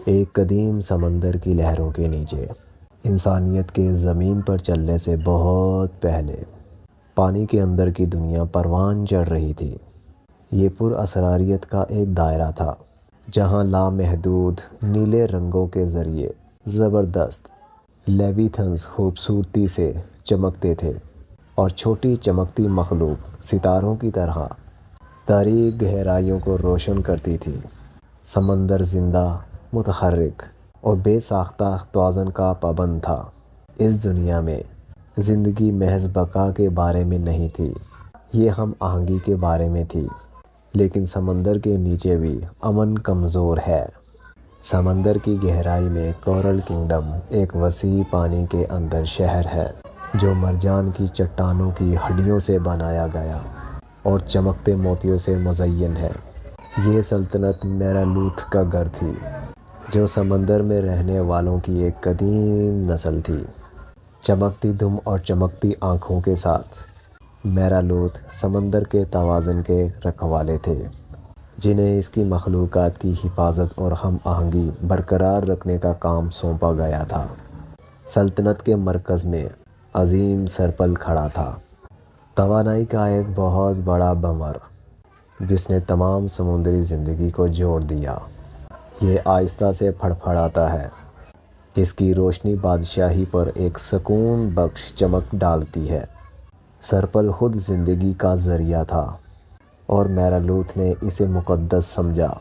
ایک قدیم سمندر کی لہروں کے نیچے، انسانیت کے زمین پر چلنے سے بہت پہلے، پانی کے اندر کی دنیا پروان چڑھ رہی تھی۔ یہ پر اسراریت کا ایک دائرہ تھا، جہاں لامحدود نیلے رنگوں کے ذریعے زبردست لیویتھنز خوبصورتی سے چمکتے تھے، اور چھوٹی چمکتی مخلوق ستاروں کی طرح تاریک گہرائیوں کو روشن کرتی تھی۔ سمندر زندہ، متحرک اور بے ساختہ توازن کا پابند تھا۔ اس دنیا میں زندگی محض بقا کے بارے میں نہیں تھی، یہ ہم آہنگی کے بارے میں تھی۔ لیکن سمندر کے نیچے بھی امن کمزور ہے۔ سمندر کی گہرائی میں کورل کنگڈم ایک وسیع پانی کے اندر شہر ہے، جو مرجان کی چٹانوں کی ہڈیوں سے بنایا گیا اور چمکتے موتیوں سے مزین ہے۔ یہ سلطنت میرالوتھ کا گھر تھی، جو سمندر میں رہنے والوں کی ایک قدیم نسل تھی۔ چمکتی دم اور چمکتی آنکھوں کے ساتھ میرالوتھ سمندر کے توازن کے رکھوالے تھے، جنہیں اس کی مخلوقات کی حفاظت اور ہم آہنگی برقرار رکھنے کا کام سونپا گیا تھا۔ سلطنت کے مرکز میں عظیم سرپل کھڑا تھا، توانائی کا ایک بہت بڑا بمر، جس نے تمام سمندری زندگی کو جوڑ دیا۔ یہ آہستہ سے پھڑپھڑاتا ہے، اس کی روشنی بادشاہی پر ایک سکون بخش چمک ڈالتی ہے۔ سرپل خود زندگی کا ذریعہ تھا، اور میرالوتھ نے اسے مقدس سمجھا۔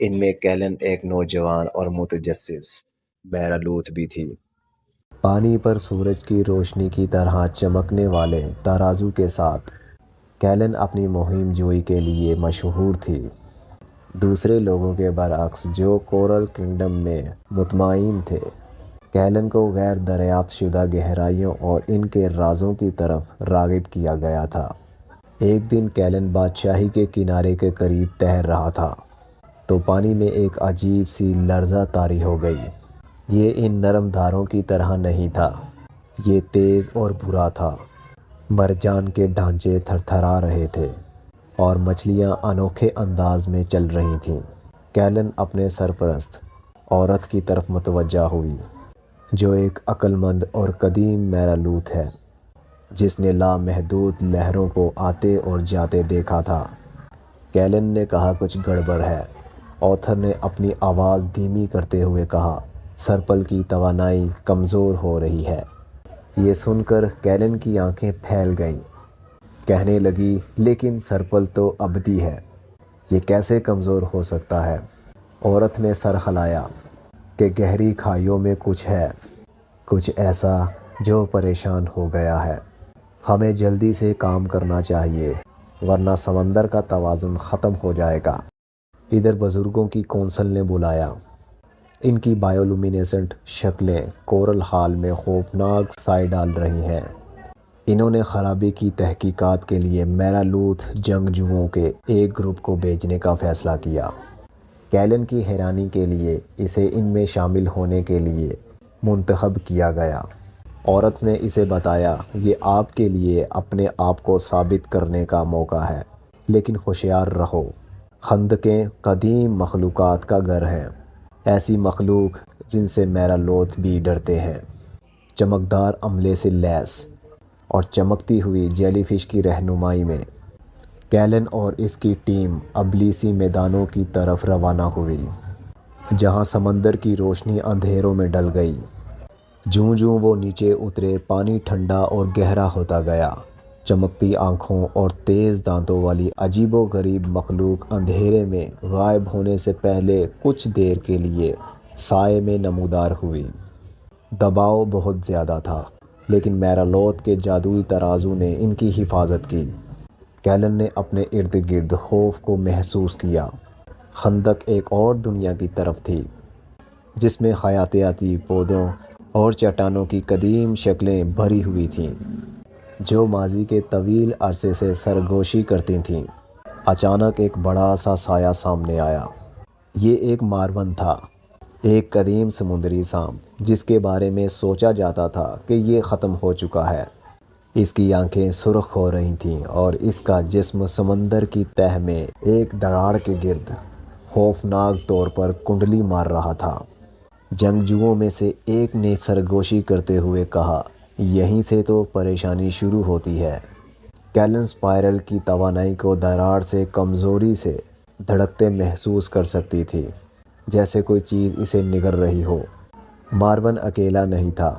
ان میں کیلن ایک نوجوان اور متجسس میرالوتھ بھی تھی، پانی پر سورج کی روشنی کی طرح چمکنے والے ترازو کے ساتھ۔ کیلن اپنی مہم جوئی کے لیے مشہور تھی، دوسرے لوگوں کے برعکس جو کورل کنگڈم میں مطمئن تھے۔ کیلن کو غیر دریافت شدہ گہرائیوں اور ان کے رازوں کی طرف راغب کیا گیا تھا۔ ایک دن کیلن بادشاہی کے کنارے کے قریب تیر رہا تھا، تو پانی میں ایک عجیب سی لرزہ طاری ہو گئی۔ یہ ان نرم دھاروں کی طرح نہیں تھا، یہ تیز اور برا تھا۔ مرجان کے ڈھانچے تھر تھرا رہے تھے، اور مچھلیاں انوکھے انداز میں چل رہی تھیں۔ کیلن اپنے سرپرست عورت کی طرف متوجہ ہوئی، جو ایک عقل مند اور قدیم میرالوتھ ہے، جس نے لامحدود لہروں کو آتے اور جاتے دیکھا تھا۔ کیلن نے کہا، کچھ گڑبڑ ہے۔ آتھر نے اپنی آواز دھیمی کرتے ہوئے کہا، سرپل کی توانائی کمزور ہو رہی ہے۔ یہ سن کر کیلن کی آنکھیں پھیل گئیں۔ کہنے لگی، لیکن سرپل تو ابدی ہے، یہ کیسے کمزور ہو سکتا ہے؟ عورت نے سر ہلایا کہ گہری کھائیوں میں کچھ ہے، کچھ ایسا جو پریشان ہو گیا ہے۔ ہمیں جلدی سے کام کرنا چاہیے، ورنہ سمندر کا توازن ختم ہو جائے گا۔ ادھر بزرگوں کی کونسل نے بلایا۔ ان کی بایولومینیسنٹ شکلیں کورل ہال میں خوفناک سائے ڈال رہی ہیں۔ انہوں نے خرابی کی تحقیقات کے لیے میرالوتھ جنگجوؤں کے ایک گروپ کو بھیجنے کا فیصلہ کیا۔ کیلن کی حیرانی کے لیے اسے ان میں شامل ہونے کے لیے منتخب کیا گیا۔ عورت نے اسے بتایا، یہ آپ کے لیے اپنے آپ کو ثابت کرنے کا موقع ہے، لیکن ہوشیار رہو، خندقیں قدیم مخلوقات کا گھر ہیں، ایسی مخلوق جن سے میرالوتھ بھی ڈرتے ہیں۔ چمکدار عملے سے لیس اور چمکتی ہوئی جیلی فش کی رہنمائی میں کیلن اور اس کی ٹیم ابلیسی میدانوں کی طرف روانہ ہوئی، جہاں سمندر کی روشنی اندھیروں میں ڈل گئی۔ جوں جوں وہ نیچے اترے، پانی ٹھنڈا اور گہرا ہوتا گیا۔ چمکتی آنکھوں اور تیز دانتوں والی عجیب و غریب مخلوق اندھیرے میں غائب ہونے سے پہلے کچھ دیر کے لیے سائے میں نمودار ہوئی۔ دباؤ بہت زیادہ تھا، لیکن میرالوتھ کے جادوئی ترازو نے ان کی حفاظت کی۔ کیلن نے اپنے ارد گرد خوف کو محسوس کیا۔ خندق ایک اور دنیا کی طرف تھی، جس میں حیاتیاتی پودوں اور چٹانوں کی قدیم شکلیں بھری ہوئی تھیں، جو ماضی کے طویل عرصے سے سرگوشی کرتی تھیں۔ اچانک ایک بڑا سا سایہ سامنے آیا۔ یہ ایک مارون تھا، ایک قدیم سمندری سانپ، جس کے بارے میں سوچا جاتا تھا کہ یہ ختم ہو چکا ہے۔ اس کی آنکھیں سرخ ہو رہی تھیں، اور اس کا جسم سمندر کی تہہ میں ایک دراڑ کے گرد خوفناک طور پر کنڈلی مار رہا تھا۔ جنگجوؤں میں سے ایک نے سرگوشی کرتے ہوئے کہا، یہیں سے تو پریشانی شروع ہوتی ہے۔ کیلن اسپائرل کی توانائی کو دراڑ سے کمزوری سے دھڑکتے محسوس کر سکتی تھی، جیسے کوئی چیز اسے نگل رہی ہو۔ مارون اکیلا نہیں تھا۔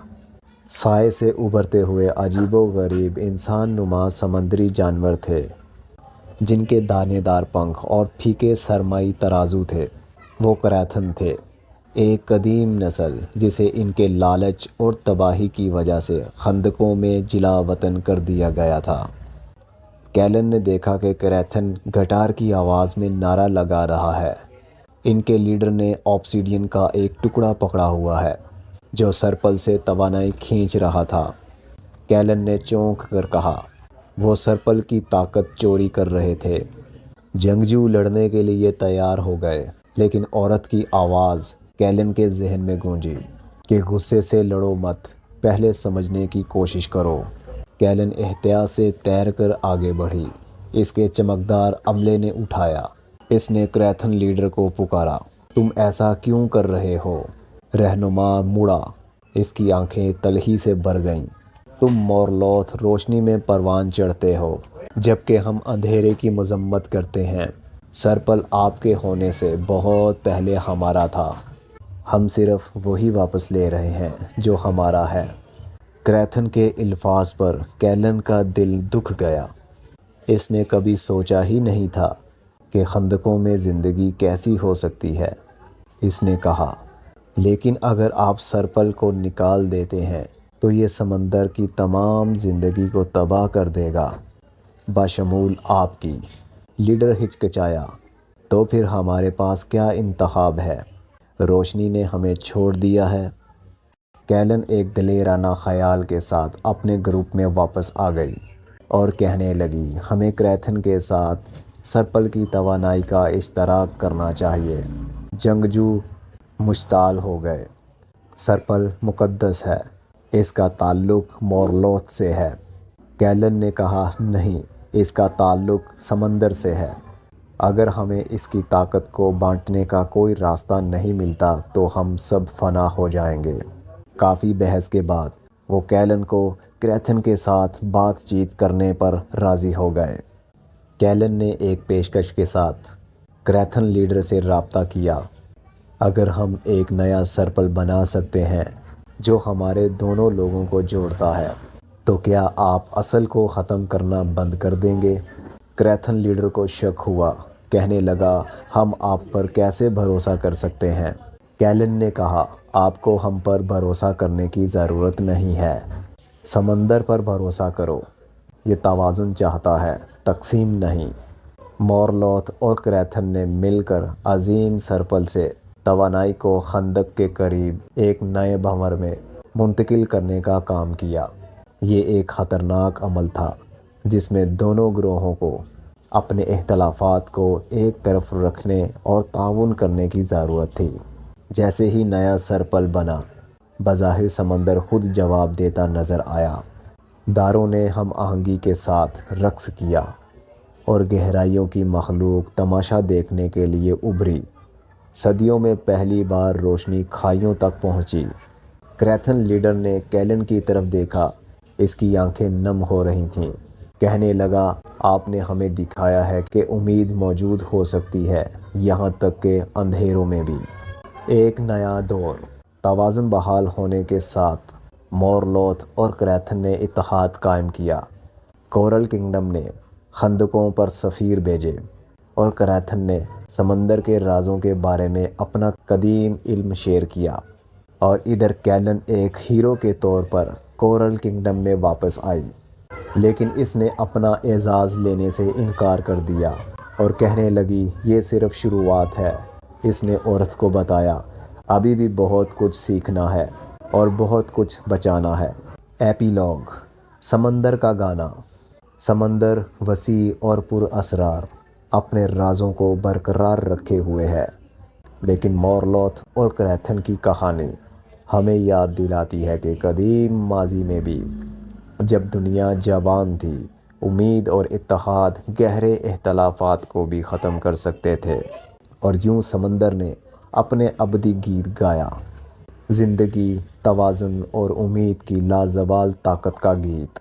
سائے سے ابھرتے ہوئے عجیب و غریب انسان نما سمندری جانور تھے، جن کے دانے دار پنکھ اور پھیکے سرمائی ترازو تھے۔ وہ کریتھن تھے، ایک قدیم نسل جسے ان کے لالچ اور تباہی کی وجہ سے خندقوں میں جلا وطن کر دیا گیا تھا۔ کیلن نے دیکھا کہ کریتھن گٹار کی آواز میں نعرہ لگا رہا ہے۔ ان کے لیڈر نے آبسیڈین کا ایک ٹکڑا پکڑا ہوا ہے جو سرپل سے توانائی کھینچ رہا تھا۔ کیلن نے چونک کر کہا، وہ سرپل کی طاقت چوری کر رہے تھے۔ جنگجو لڑنے کے لیے تیار ہو گئے، لیکن عورت کی آواز کیلن کے ذہن میں گونجی کہ غصے سے لڑو مت، پہلے سمجھنے کی کوشش کرو۔ کیلن احتیاط سے تیر کر آگے بڑھی۔ اس کے چمکدار عملے نے اٹھایا۔ اس نے کریتھن لیڈر کو پکارا، تم ایسا کیوں کر رہے ہو؟ رہنما مڑا، اس کی آنکھیں تلخی سے بھر گئیں۔ تم مورلوتھ روشنی میں پروان چڑھتے ہو، جبکہ ہم اندھیرے کی مذمت کرتے ہیں۔ سرپل آپ کے ہونے سے بہت پہلے ہمارا تھا، ہم صرف وہی واپس لے رہے ہیں جو ہمارا ہے۔ کریتھن کے الفاظ پر کیلن کا دل دکھ گیا۔ اس نے کبھی سوچا ہی نہیں تھا کہ خندقوں میں زندگی کیسی ہو سکتی ہے۔ اس نے کہا، لیکن اگر آپ سرپل کو نکال دیتے ہیں تو یہ سمندر کی تمام زندگی کو تباہ کر دے گا، بشمول آپ کی۔ لیڈر ہچکچایا، تو پھر ہمارے پاس کیا انتخاب ہے؟ روشنی نے ہمیں چھوڑ دیا ہے۔ کیلن ایک دلیرانہ خیال کے ساتھ اپنے گروپ میں واپس آ گئی اور کہنے لگی، ہمیں کریتھن کے ساتھ سرپل کی توانائی کا اشتراک کرنا چاہیے۔ جنگجو مشتعل ہو گئے۔ سرپل مقدس ہے، اس کا تعلق مورلوتھ سے ہے۔ کیلن نے کہا، نہیں، اس کا تعلق سمندر سے ہے۔ اگر ہمیں اس کی طاقت کو بانٹنے کا کوئی راستہ نہیں ملتا تو ہم سب فنا ہو جائیں گے۔ کافی بحث کے بعد وہ کیلن کو کریتھن کے ساتھ بات چیت کرنے پر راضی ہو گئے۔ کیلن نے ایک پیشکش کے ساتھ کریتھن لیڈر سے رابطہ کیا، اگر ہم ایک نیا سرپل بنا سکتے ہیں جو ہمارے دونوں لوگوں کو جوڑتا ہے تو کیا آپ اصل کو ختم کرنا بند کر دیں گے؟ کریتھن لیڈر کو شک ہوا، کہنے لگا، ہم آپ پر کیسے بھروسہ کر سکتے ہیں؟ کیلن نے کہا، آپ کو ہم پر بھروسہ کرنے کی ضرورت نہیں ہے، سمندر پر بھروسہ کرو۔ یہ توازن چاہتا ہے، تقسیم نہیں۔ مورلوتھ اور کریتھن نے مل کر عظیم سرپل سے توانائی کو خندق کے قریب ایک نئے بھنور میں منتقل کرنے کا کام کیا۔ یہ ایک خطرناک عمل تھا جس میں دونوں گروہوں کو اپنے اختلافات کو ایک طرف رکھنے اور تعاون کرنے کی ضرورت تھی۔ جیسے ہی نیا سرپل بنا، بظاہر سمندر خود جواب دیتا نظر آیا۔ داروں نے ہم آہنگی کے ساتھ رقص کیا اور گہرائیوں کی مخلوق تماشا دیکھنے کے لیے ابھری۔ صدیوں میں پہلی بار روشنی کھائیوں تک پہنچی۔ کریتھن لیڈر نے کیلن کی طرف دیکھا، اس کی آنکھیں نم ہو رہی تھیں۔ کہنے لگا، آپ نے ہمیں دکھایا ہے کہ امید موجود ہو سکتی ہے، یہاں تک کہ اندھیروں میں بھی۔ ایک نیا دور۔ توازن بحال ہونے کے ساتھ مورلوتھ اور کریتھن نے اتحاد قائم کیا۔ کورل کنگڈم نے خندقوں پر سفیر بھیجے اور کریتھن نے سمندر کے رازوں کے بارے میں اپنا قدیم علم شیئر کیا، اور ادھر کیلن ایک ہیرو کے طور پر کورل کنگڈم میں واپس آئی۔ لیکن اس نے اپنا اعزاز لینے سے انکار کر دیا اور کہنے لگی، یہ صرف شروعات ہے۔ اس نے عورت کو بتایا، ابھی بھی بہت کچھ سیکھنا ہے اور بہت کچھ بچانا ہے۔ ایپیلوگ۔ سمندر کا گانا۔ سمندر وسیع اور پر اسرار اپنے رازوں کو برقرار رکھے ہوئے ہے، لیکن مورلوتھ اور کریتھن کی کہانی ہمیں یاد دلاتی ہے کہ قدیم ماضی میں بھی جب دنیا جوان تھی، امید اور اتحاد گہرے اختلافات کو بھی ختم کر سکتے تھے۔ اور یوں سمندر نے اپنے ابدی گیت گایا، زندگی، توازن اور امید کی لازوال طاقت کا گیت۔